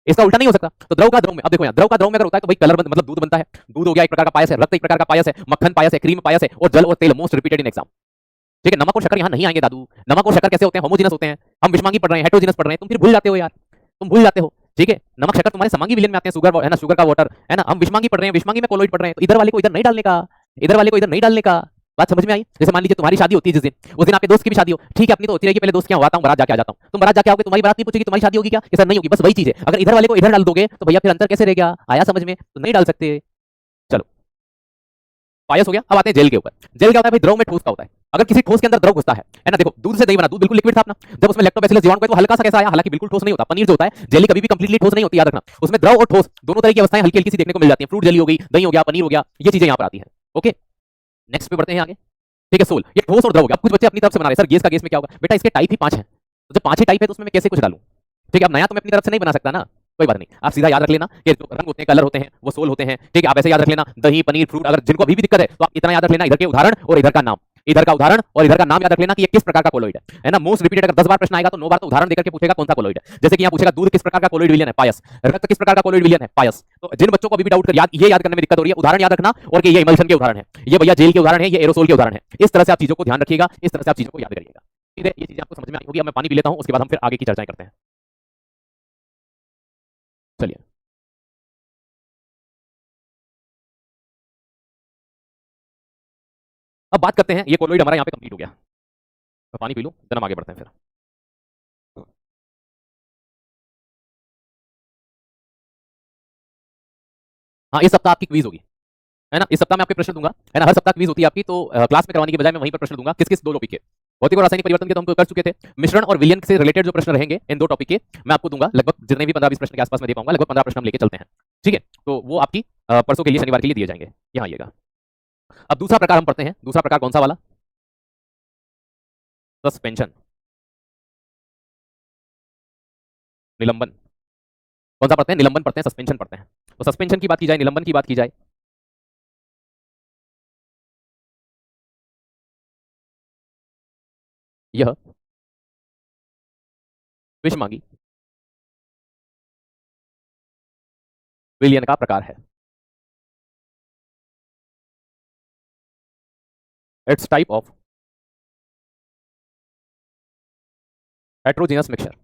इसका उल्टा नहीं हो सकता। तो द्रव का द्रव में, अब देखो यहाँ द्रव का द्रव में अगर होता है तो भाई कलर मतलब दूध बनता है, दूध हो गया एक प्रकार का पायस है, रक्त एक प्रकार का पायस है, मक्खन पायस है, क्रीम पायस है, और जल और तेल मोस्ट रिपीटेड इन एग्जाम। ठीक है, नमक और शक्कर यहाँ नहीं आएंगे दादू। नमक और शक्कर कैसे होते हैं, होमोजीनस होते हैं। हम विषमांगी पढ़ रहे हैं, हेटेरोजीनस पढ़ रहे हैं, तुम फिर भूल जाते हो यार, तुम भूल जाते हो। ठीक है, नमक शक्कर तुम्हारे समांगी विलयन में आते हैं, शुगर है ना, शुगर का वाटर है ना, हम विषमांगी पढ़ रहे हैं, विषमांगी में कोलोइड पढ़ रहे हैं, तो इधर वाले को इधर नहीं डालने का, इधर वाले को इधर नहीं डालने का। बात समझ में आई? जैसे मान लीजिए तुम्हारी शादी होती है जिस दिन, उस दिन आपके दोस्त की भी शादी हो, ठीक है, अपनी तो होती रहेगी, पहले दोस्त के यहाँ आता हूँ, बारात जाके आ जाता हूँ, तुम बारात जाके आओगे, तुम्हारी बारात नहीं पूछेगी तुम्हारी शादी होगी क्या, ये सर नहीं होगी, बस वही चीज है। अगर इधर वाले को इधर डाल दोगे तो भैया फिर अंतर कैसे रह गया, आया समझ में? तो नहीं डाल सकते। चलो, पायस हो गया। अब आते हैं जेल के ऊपर। जेल क्या होता है भाई, द्रव में ठोस का होता है। अगर किसी ठोस के अंदर द्रव घुसता है ना, देखो दूध से दही बना, दूध बिल्कुल लिक्विड था अपना, जब उसमें लैक्टोबैसिलस जीवाणु तो हल्का सा कैसा आया, हालांकि बिल्कुल ठोस नहीं होता। पनीर जो होता है, जेली कभी भी कंप्लीटली ठोस नहीं होती, याद रखना। उसमें द्रव और ठोस दोनों तरह की अवस्थाएं हल्की हल्की सी देखने को मिल जाती हैं। फ्रूट जेली हो गई, दही हो गया, पनीर हो गया, ये चीजें यहाँ पर आती है। ओके, नेक्स्ट पे बढ़ते हैं आगे। ठीक है, सोल, ये ठोस और द्रव हो गया। कुछ बच्चे अपनी तरफ से बना रहे हैं, सर गैस का गैस में क्या होगा, बेटा इसके टाइप ही 5 हैं, तो जब 5 ही टाइप है तो उसमें मैं कैसे कुछ डालूं। ठीक है, अब नया तो मैं अपनी तरफ से नहीं बना सकता ना, कोई बात नहीं, आप सीधा याद रख लेना कि जो रंग होते हैं, कलर होते हैं, वो सोल होते हैं। ठीक है, आप ऐसे याद रख लेना, दही पनीर फ्रूट। अगर जिनको अभी भी दिक्कत है तो आप इतना याद रख लेना, इधर के उदाहरण और इधर का नाम, इधर का उदाहरण और इधर का नाम याद रख लेना कि ये किस प्रकार का कोलोइड है ना। मोस्ट रिपीटेड अगर 10 बार प्रश्न आएगा तो 9 बार तो उदाहरण देकर के पूछेगा कौन सा कोलोइड है। जैसे कि यहाँ पूछेगा दूध किस प्रकार का कोलोइड विलयन है, पायस। रक्त किस प्रकार का कोलोइड विलयन है, पायस। तो जिन बच्चों को अभी भी डाउट कर ये याद करने में दिक्कत हो रही है, उदाहरण याद रखना, और कि ये इमल्शन के उदाहरण है, ये भैया जेल के उदाहरण है, ये एरोसोल के उदाहरण है। इस तरह से आप चीजों को ध्यान रखिएगा, इस तरह से आप चीजों को याद करिएगा। ठीक है, ये चीजें आपको समझ में आई होगी। अब मैं पानी पी लेता हूँ, उसके बाद हम फिर आगे की चर्चाएं करते हैं। चलिए, अब बात करते हैं, ये कोलोइड हमारा यहाँ पे कंप्लीट हो गया। मैं पानी पी लूँ, देन हम आगे बढ़ते हैं फिर। हाँ, इस सप्ताह आपकी क्वीज होगी, है ना, इस सप्ताह में आपके प्रश्न दूंगा, है ना। हर सप्ताह क्वीज होती है आपकी, तो क्लास में करवाने की बजाय मैं वहीं पर प्रश्न दूंगा। किस किस 2 टॉपिक के, भौतिक और रासायनिक परिवर्तन के तो हम कर चुके थे, मिश्रण और विलयन से रिलेटेड जो प्रश्न रहेंगे इन 2 टॉपिक के मैं आपको दूंगा। लगभग जितने भी 15-20 प्रश्न के आसपास मैं दे पाऊंगा, लगभग 15 प्रश्न हम लेके चलते हैं। ठीक है, तो वो आपकी परसों के लिए, शनिवार के लिए दिए जाएंगे। यहाँ आइएगा। अब दूसरा प्रकार हम पढ़ते हैं। दूसरा प्रकार कौन सा वाला, सस्पेंशन, निलंबन। कौन सा पढ़ते हैं, निलंबन पढ़ते हैं, सस्पेंशन पढ़ते हैं। तो सस्पेंशन की बात की जाए, निलंबन की बात की जाए, यह विषमांगी विलयन का प्रकार है। It's type of heterogeneous mixture.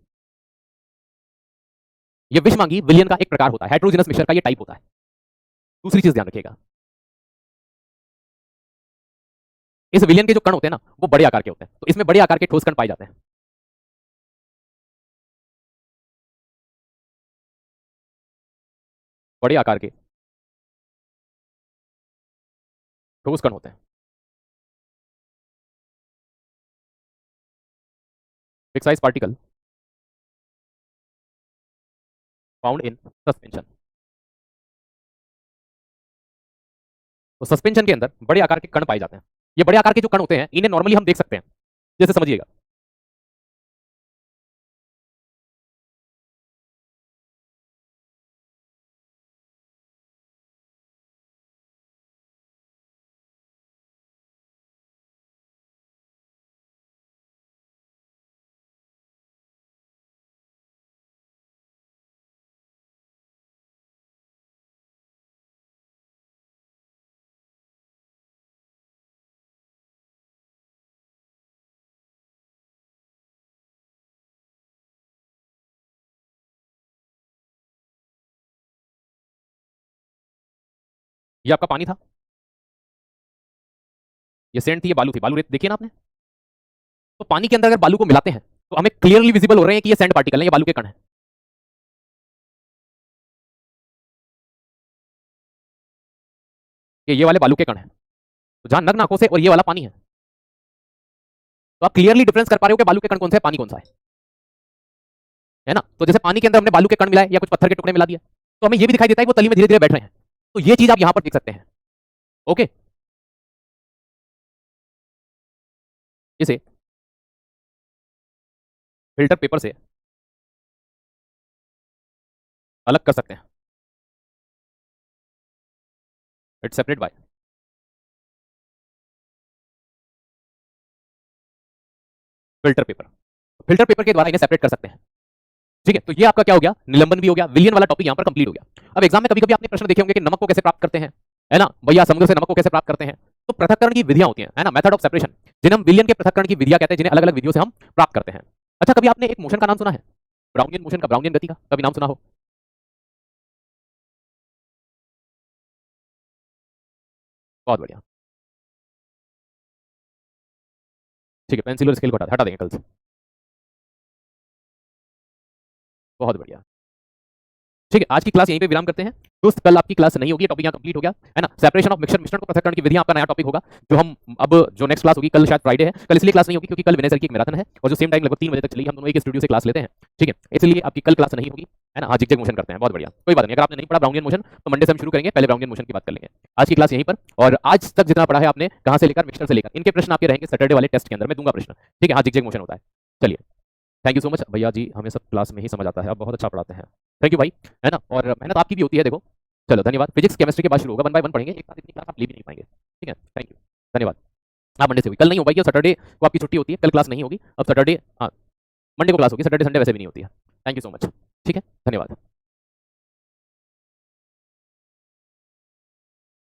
ये विषमांगी विलयन का एक प्रकार होता है, हेट्रोजीनस मिक्सचर का ये टाइप होता है। दूसरी चीज ध्यान रखिएगा, इस विलयन के जो कण होते हैं ना, वो बड़े आकार के होते हैं, तो इसमें बड़े आकार के ठोस कण पाए जाते हैं। बड़े आकार के ठोस कण होते हैं, big size particle found in suspension. तो सस्पेंशन के अंदर बड़े आकार के कण पाए जाते हैं। ये बड़े आकार के जो कण होते हैं, इन्हें नॉर्मली हम देख सकते हैं, जैसे समझिएगा, ये आपका पानी था, ये सेंट थी, ये बालू थी, बालू रेत देखिए ना आपने। तो पानी के अंदर अगर बालू को मिलाते हैं तो हमें क्लियरली विजिबल हो रहे हैं कि ये सैंड पार्टिकल है, ये बालू के कण है। ये वाले बालू के कण है, तो जहां नग्न आंखों से और ये वाला पानी है, तो आप क्लियरली डिफरेंस कर पा रहे हो कि बालू के कण कौन सा है, पानी कौन सा है ना। तो जैसे पानी के अंदर हमने बालू के कण मिलाए या कुछ पत्थर के टुकड़े मिला दिया, तो हमें ये भी दिखाई देता है कि वो तली में धीरे धीरे बैठ रहे हैं। तो ये चीज आप यहां पर देख सकते हैं। ओके, इसे फिल्टर पेपर से अलग कर सकते हैं। It's separate by filter paper. Filter paper के द्वारा इन्हें सेपरेट कर सकते हैं। ठीक है, तो ये आपका क्या हो गया, निलंबन भी हो गया, विलियन वाला टॉपिक यहाँ पर कंप्लीट हो गया। अब एग्जाम में कभी कभी आपने प्रश्न देखे होंगे कि नमक को कैसे प्राप्त करते हैं, है ना भैया, समुद्र से नमक को कैसे प्राप्त करते हैं। तो पृथक्करण की विधियां होती हैं, है ना, मेथड ऑफ सेपरेशन, जिन्हें हम विलियन के पृथक्करण की विधियां कहते हैं, जिन्हें अलग अलग विधियों से हम प्राप्त करते हैं। अच्छा, कभी आपने एक मोशन का नाम सुना है, ब्राउनियन मोशन का, ब्राउनियन गति का, कभी नाम सुना हो? बहुत बढ़िया। ठीक है, पेंसिल और स्केल को हटा देंगे कल से। बहुत बढ़िया। ठीक है, आज की क्लास यहीं पे विराम करते हैं दोस्त। कल आपकी क्लास नहीं होगी, टॉपिक यहाँ कंप्लीट हो गया, है ना। सेपरेशन ऑफ मिक्सचर, मिश्रण को पृथक्करण की विधियां आपका नया टॉपिक होगा, जो हम अब जो नेक्स्ट क्लास होगी, कल शायद फ्राइडे है, कल इसलिए क्लास नहीं होगी क्योंकि कल विनय सर की एक मैराथन है और जो सेम टाइम लगभग 3 बजे तक चलेगी, हम दोनों एक स्टूडियो से क्लास लेते हैं। ठीक है, इसलिए आपकी कल क्लास नहीं होगी, है ना। हाँ, जिग मोशन करते हैं, बहुत बढ़िया, कोई बात नहीं। अगर आपने नहीं पढ़ा ब्राउनियन मोशन तो मंडे से हम शुरू करेंगे, पहले ब्राउनियन मोशन की बात कर लेंगे। आज की क्लास यहीं पर, और आज तक जितना पढ़ा है आपने, कहां से लेकर मिक्सचर से लेकर, इनके प्रश्न आपके रहेंगे सैटरडे वाले टेस्ट के अंदर, मैं दूंगा प्रश्न। ठीक है, हाँ, जिग मोशन होता है। चलिए, थैंक यू सो मच भैया जी, हमें सब क्लास में ही समझ आता है, आप बहुत अच्छा पढ़ाते हैं। थैंक यू भाई, है ना, और मेहनत आपकी भी होती है, देखो। चलो धन्यवाद। फिजिक्स केमिस्ट्री के बाद शुरू होगा, 1 बाय 1 पढ़ेंगे, एक साथ इतनी क्लास आप ले भी नहीं पाएंगे। ठीक है, थैंक यू, धन्यवाद। आप मंडे से हुई, कल नहीं हो पाएगी, और सैटरडे को आपकी छुट्टी होती है, कल क्लास नहीं होगी, अब सैटरडे, हाँ, मंडे को क्लास होगी, सैटरडे संडे वैसे भी नहीं होती है। Thank you so much. ठीक है, धन्यवाद।